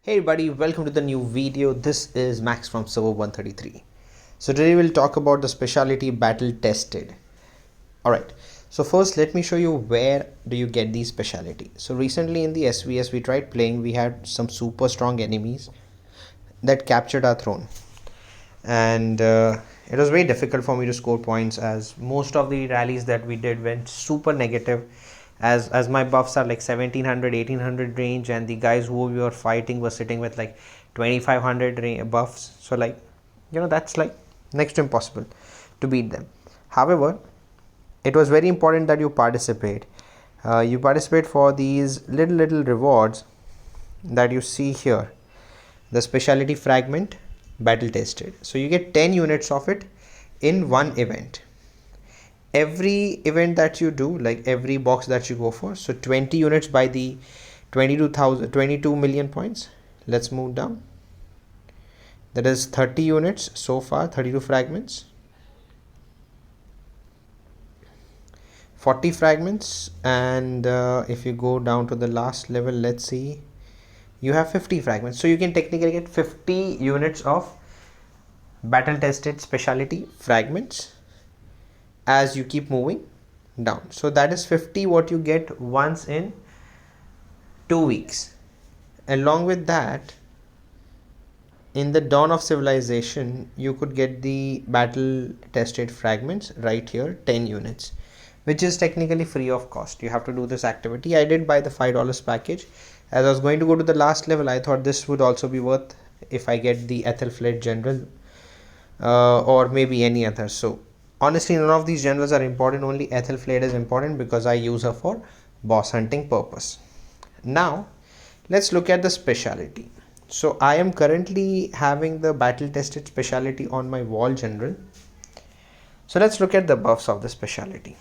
Hey everybody, welcome to the new video. This is Max from server 133. So today we'll talk about the specialty battle tested. Alright, so first let me show you where do you get these specialty. So recently in the SVS we tried playing, we had some super strong enemies that captured our throne. And it was very difficult for me to score points as most of the rallies that we did went super negative. As my buffs are like 1700 1800 range, and the guys who we were fighting were sitting with like 2500 buffs, so like that's like next to impossible to beat them. However, it was very important that you participate. You participate for these little rewards that you see here, the specialty fragment battle tested. So you get 10 units of it in one event. Every event that you do, like every box that you go for, so 20 units by the 22 million points. Let's move down. That is 30 units so far, 32 fragments, 40 fragments, and if you go down to the last level, let's see, you have 50 fragments. So you can technically get 50 units of battle tested specialty fragments as you keep moving down. So that is 50 what you get once in 2 weeks. Along with that, in the dawn of civilization, you could get the battle tested fragments right here, 10 units, which is technically free of cost. You have to do this activity. I did buy the $5 package. As I was going to go to the last level, I thought this would also be worth if I get the Ethelflaed general or maybe any other. So honestly, none of these generals are important. Only Ethelflaed is important because I use her for boss hunting purpose. Now let's look at the specialty. So I am currently having the battle tested specialty on my wall general. So let's look at the buffs of the specialty.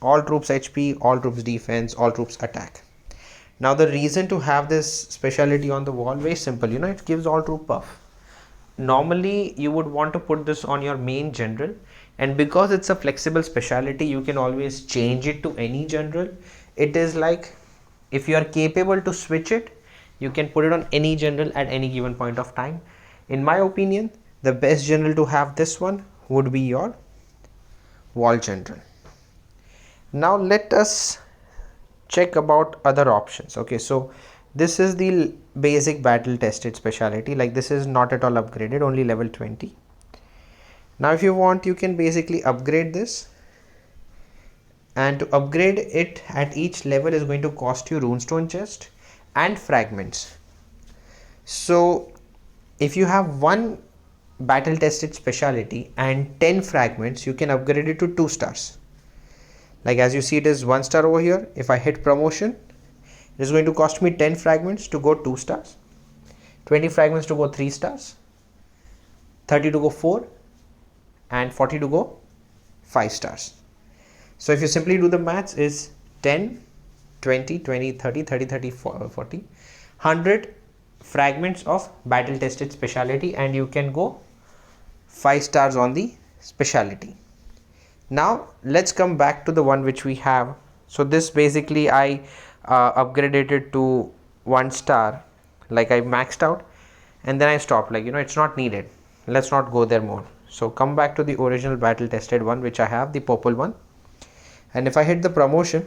All troops HP, all troops defense, all troops attack. Now the reason to have this specialty on the wall, very simple, it gives all troop buff. Normally you would want to put this on your main general, and because it's a flexible specialty, you can always change it to any general. It is like if you are capable to switch it, you can put it on any general at any given point of time. In my opinion, the best general to have this one would be your wall general. Now let us check about other options. Okay, so this is the basic battle tested specialty. Like this is not at all upgraded, only level 20. Now if you want, you can basically upgrade this, and to upgrade it at each level is going to cost you runestone chest and fragments. So if you have one battle tested specialty and 10 fragments, you can upgrade it to 2 stars. Like as you see, it is 1 star over here. If I hit promotion, it is going to cost me 10 fragments to go 2 stars, 20 fragments to go 3 stars, 30 to go 4, and 40 to go 5 stars. So if you simply do the maths, is 10, 20, 20, 30, 30, 30, 40, 100 fragments of battle tested specialty, and you can go 5 stars on the specialty. Now let's come back to the one which we have. So this basically I upgraded it to 1 star, like I maxed out, and then I stopped, like it's not needed, let's not go there more. So come back to the original battle tested one which I have, the purple one, and if I hit the promotion,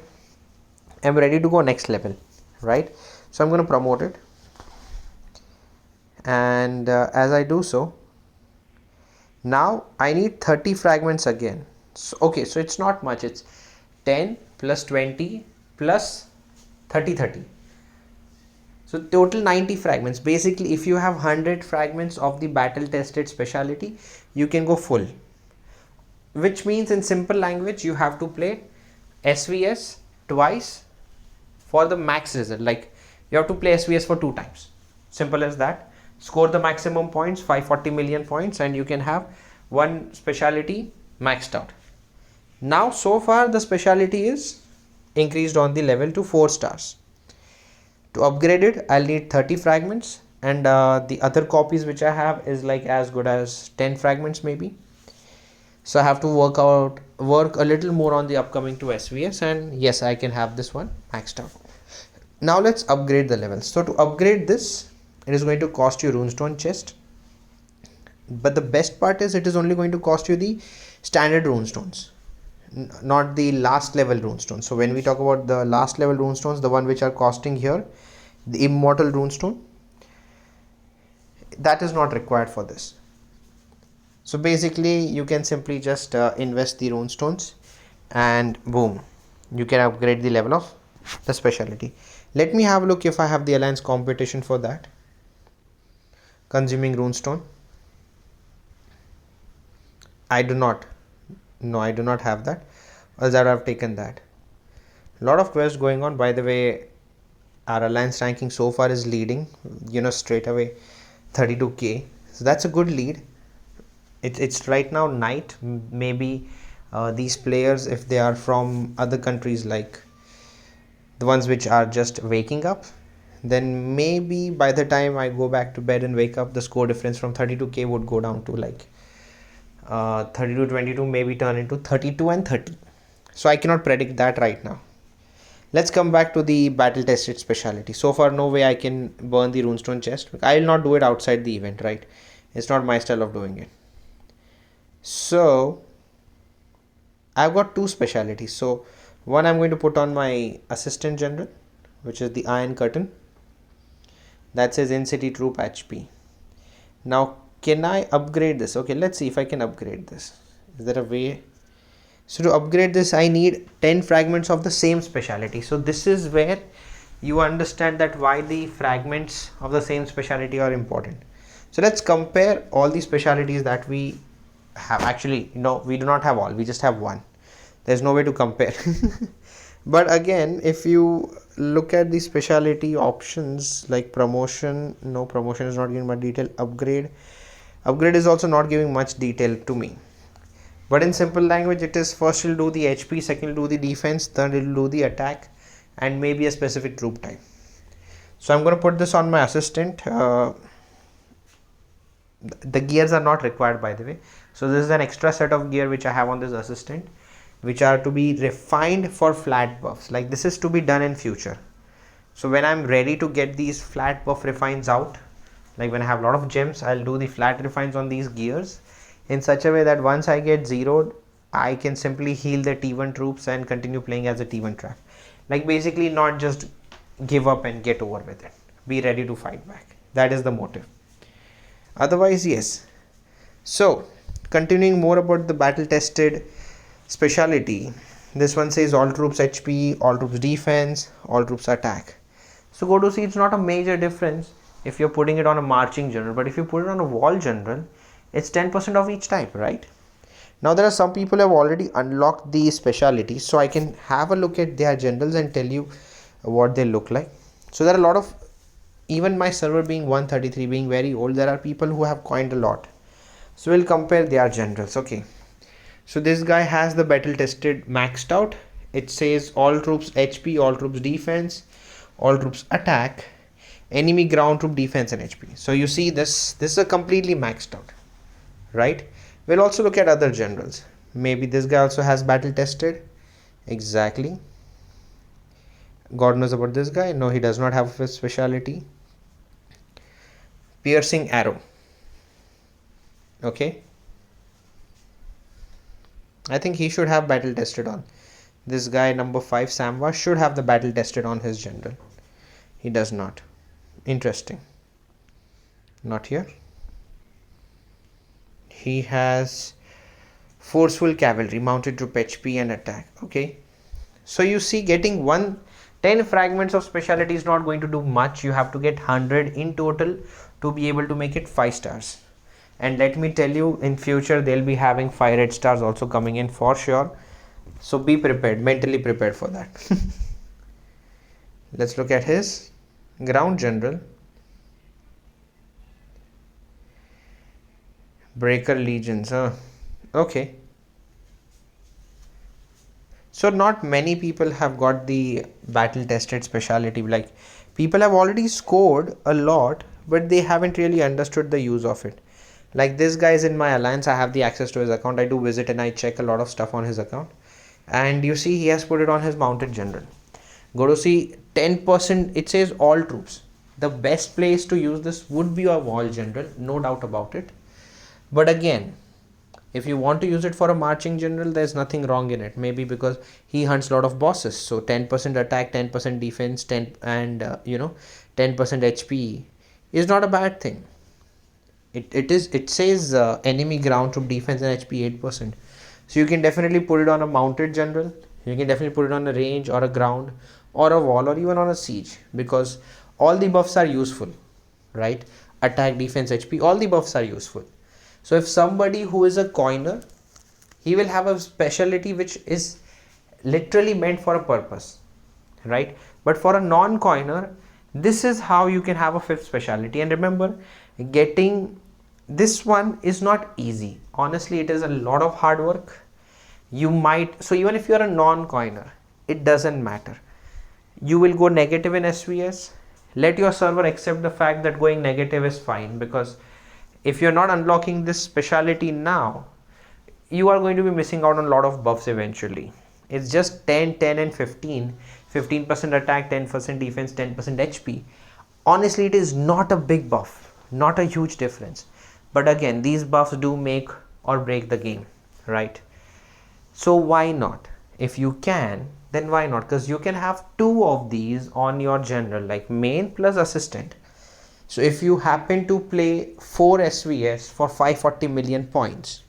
I'm ready to go next level, right? So I'm going to promote it, and as I do so, now I need 30 fragments again. So, okay, so it's not much, it's 10 plus 20 plus 30, 30. So total 90 fragments. Basically, if you have 100 fragments of the battle tested specialty, you can go full. Which means in simple language, you have to play SVS twice for the max result. Like you have to play SVS for 2 times. Simple as that. Score the maximum points, 540 million points, and you can have one specialty maxed out. Now so far the specialty is increased on the level to 4 stars. To upgrade it, I'll need 30 fragments, and the other copies which I have is like as good as 10 fragments maybe. So I have to work a little more on the upcoming to SVS, and yes, I can have this one maxed out. Now let's upgrade the levels. So to upgrade this, it is going to cost you runestone chest. But the best part is it is only going to cost you the standard runestones, not the last level runestones. So when we talk about the last level runestones, the one which are costing here, the immortal runestone, that is not required for this. So basically you can simply just invest the runestones and boom, you can upgrade the level of the specialty. Let me have a look if I have the alliance competition for that. Consuming runestone, I do not. No, I do not have that. Else I would have taken that. A lot of quests going on. By the way, our alliance ranking so far is leading, straight away 32k. So that's a good lead. It's right now night. Maybe these players, if they are from other countries, like the ones which are just waking up, then maybe by the time I go back to bed and wake up, the score difference from 32k would go down to like 32-22, maybe turn into 32 and 30. So I cannot predict that right now. Let's come back to the battle tested specialty. So far no way I can burn the runestone chest. I will not do it outside the event, right? It's not my style of doing it. So I've got two specialties. So one, I'm going to put on my assistant general, which is the iron curtain. That says in-city troop HP. Now can I upgrade this? Okay, let's see if I can upgrade this. Is there a way? So to upgrade this, I need 10 fragments of the same specialty. So this is where you understand that why the fragments of the same specialty are important. So let's compare all the specialties that we have. Actually, no, we do not have all. We just have one. There's no way to compare. But again, if you look at the specialty options like promotion, no, promotion is not giving much detail. Upgrade is also not giving much detail to me. But in simple language, it is first will do the HP, second will do the defense, third will do the attack, and maybe a specific troop type. So I'm going to put this on my assistant. The gears are not required, by the way. So this is an extra set of gear which I have on this assistant, which are to be refined for flat buffs. Like this is to be done in future. So when I'm ready to get these flat buff refines out, like when I have a lot of gems, I'll do the flat refines on these gears in such a way that once I get zeroed, I can simply heal the T1 troops and continue playing as a T1 trap. Like basically not just give up and get over with it. Be ready to fight back. That is the motive. Otherwise, yes. So continuing more about the battle tested specialty, this one says all troops HP, all troops defense, all troops attack. So go to see, it's not a major difference if you're putting it on a marching general, but if you put it on a wall general, it's 10% of each type, right? Now there are some people who have already unlocked these specialties, so I can have a look at their generals and tell you what they look like. So there are a lot of, even my server being 133, being very old, there are people who have coined a lot. So we'll compare their generals. Okay, so this guy has the battle tested maxed out. It says all troops HP, all troops defense, all troops attack, enemy ground troop defense and HP. So you see this is a completely maxed out, right? We'll also look at other generals. Maybe this guy also has battle tested. Exactly. God knows about this guy. No, he does not have a specialty. Piercing arrow. Okay, I think he should have battle tested on. This guy number 5 Samwa should have the battle tested on his general. He does not. Interesting. Not here. He has forceful cavalry, mounted troop HP and attack. Okay, so you see, getting 10 fragments of specialty is not going to do much. You have to get 100 in total to be able to make it 5 stars. And let me tell you, in future they'll be having 5 red stars also coming in for sure. So be prepared, mentally prepared for that. Let's look at his ground general. Breaker legions. Okay. So not many people have got the battle tested specialty. Like people have already scored a lot, but they haven't really understood the use of it. Like this guy is in my alliance. I have the access to his account. I do visit and I check a lot of stuff on his account. And you see he has put it on his mounted general. Go to see 10%. It says all troops. the best place to use this would be your wall general, no doubt about it. But again, if you want to use it for a marching general, there's nothing wrong in it. Maybe because he hunts a lot of bosses, so 10% attack, 10% defense, 10 and 10% HP is not a bad thing. It says enemy ground troop defense and HP 8%. So you can definitely put it on a mounted general. You can definitely put it on a range or a ground or a wall or even on a siege, because all the buffs are useful, right? Attack, defense, HP, all the buffs are useful. So if somebody who is a coiner, he will have a specialty which is literally meant for a purpose, right? But for a non-coiner, this is how you can have a fifth specialty. And remember, getting this one is not easy. Honestly, it is a lot of hard work. So even if you are a non-coiner, it doesn't matter. You will go negative in SVS. Let your server accept the fact that going negative is fine, because if you're not unlocking this specialty now, you are going to be missing out on a lot of buffs eventually. It's just 10, 10 and 15, 15% attack, 10% defense, 10% HP. Honestly, it is not a big buff, not a huge difference. But again, these buffs do make or break the game, right? So why not? If you can, then why not? Because you can have 2 of these on your general, like main plus assistant. So if you happen to play 4 SVS for 540 million points,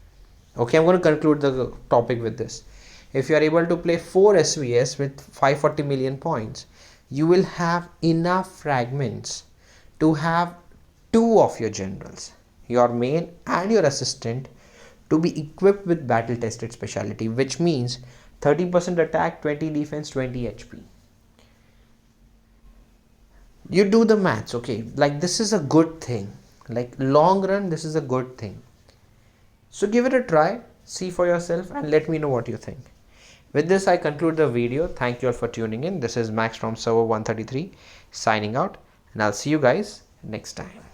okay, I'm going to conclude the topic with this. If you are able to play 4 SVS with 540 million points, you will have enough fragments to have 2 of your generals, your main and your assistant, to be equipped with battle tested specialty, which means 30% attack, 20 defense, 20 HP. You do the maths, okay? Like, this is a good thing. Like, long run, this is a good thing. So give it a try, see for yourself, and let me know what you think. With this, I conclude the video. Thank you all for tuning in. This is Max from Server 133 signing out, and I'll see you guys next time.